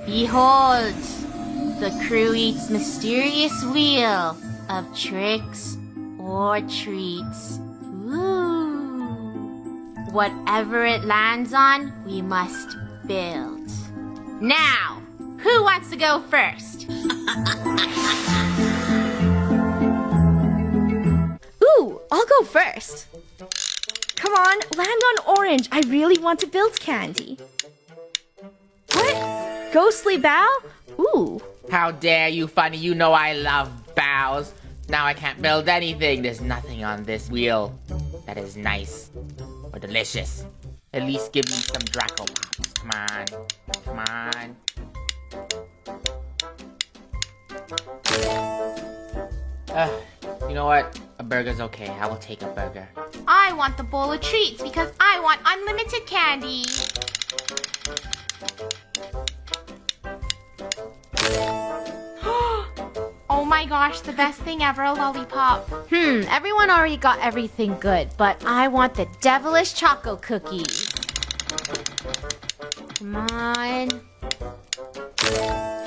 Behold, the crew eats mysterious wheel of tricks or treats. Ooh. Whatever it lands on, we must build. Now, who wants to go first? Ooh, I'll go first. Come on, land on orange. I really want to build candy. What? Ghostly bow? Ooh. How dare you, Funny? You know I love bows. Now I can't build anything. There's nothing on this wheel that is nice or delicious. At least give me some Draco Pops. Come on. Come on. You know what? A burger's okay. I will take a burger. I want the bowl of treats because I want unlimited candy. Oh my gosh, the best thing ever, a lollipop. Everyone already got everything good, but I want the devilish choco cookies. Come on.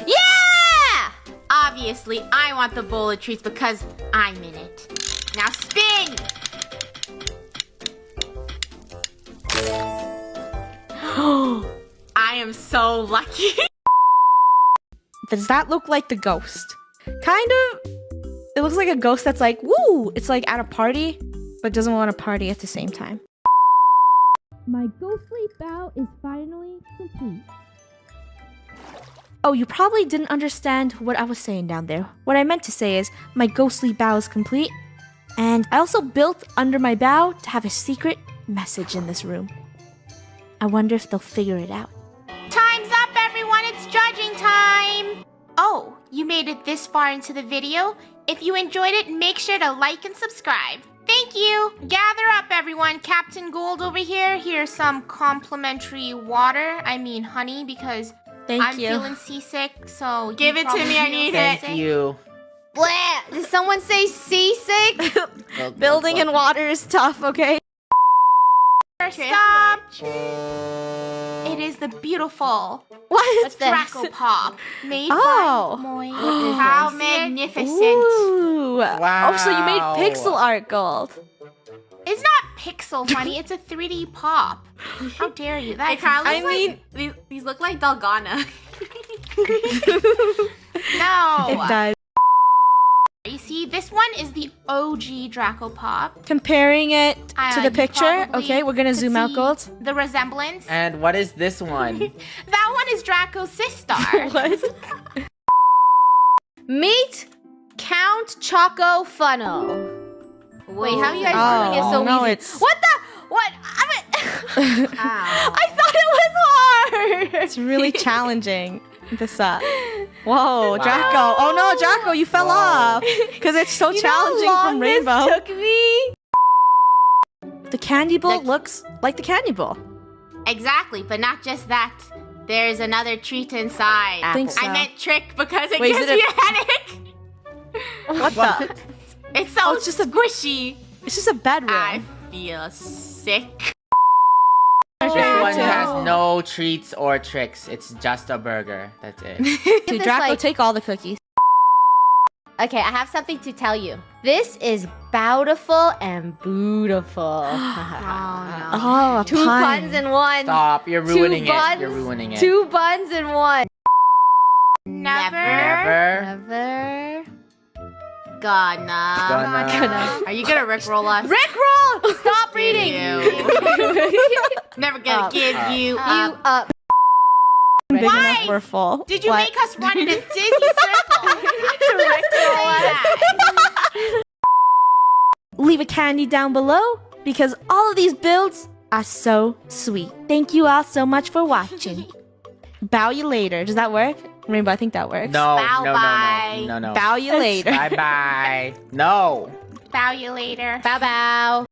Yeah! Obviously, I want the bowl of treats because I'm in it. Now spin! I am so lucky. Does that look like the ghost? Kind of. It looks like a ghost that's like, woo! It's like at a party, but doesn't want to party at the same time. My ghostly bow is finally complete. Oh, you probably didn't understand what I was saying down there. What I meant to say is, my ghostly bow is complete, and I also built under my bow to have a secret message in this room. I wonder if they'll figure it out. Time's up, everyone. It's judging time. Oh, you made it this far into the video? If you enjoyed it, make sure to like and subscribe. Thank you. Gather up, everyone. Captain Gold over here. Here's some complimentary water. I mean honey, because I'm feeling seasick, so Give it to probably me, I feel need seasick. Thank you. Blah! Did someone say seasick? Building in water is tough, okay? Stop. It is the beautiful What? Draco Pop made Oh. by Moy. How magnificent. Ooh. Wow. Oh, so you made pixel art gold. It's not pixel funny, it's a 3D pop. How dare you? That's I mean, these look like Dalgana. no. It does. You see, this one is the OG Draco Pop. Comparing it to the You picture. probably Okay, we're gonna could zoom out see gold. The resemblance. And what is this one? That one is Draco's sister. What? Meet Count Choco Funnel. Wait, how are you guys doing it so no, easy? it's- What the? What? I thought it was hard. It's really challenging. This Whoa, Draco. Oh no, Draco, you fell off. Because it's so challenging from Rainbow. This took me. The candy bowl looks like the candy bowl. Exactly, but not just that. There's another treat inside. I think so. I meant trick because it Wait, is gives it me a headache. What the? It's so it's just a- squishy. It's just a bedroom. I feel sick. This one too. has no treats or tricks. It's just a burger. That's it. So This, Draco, like- take all the cookies. Okay, I have something to tell you. This is bountiful and beautiful. Oh, a Two pun. puns in one. Stop. You're Two ruining it. buns, You're ruining it. Two buns in one. Never. Never. Never. Gonna. Are you gonna rickroll us? Rickroll! Stop reading. Never gonna give you You up. up. Big Why? enough we're full. Did you What? make us run in a dizzy circle to rickroll us? Leave a candy down below because all of these builds are so sweet. Thank you all so much for watching. Bow you later. Does that work? Rainbow, I think that works. No, Bow no, bye. no, no, no, no. Bow you later. Bye bye. No. Bow you later. Bow bow.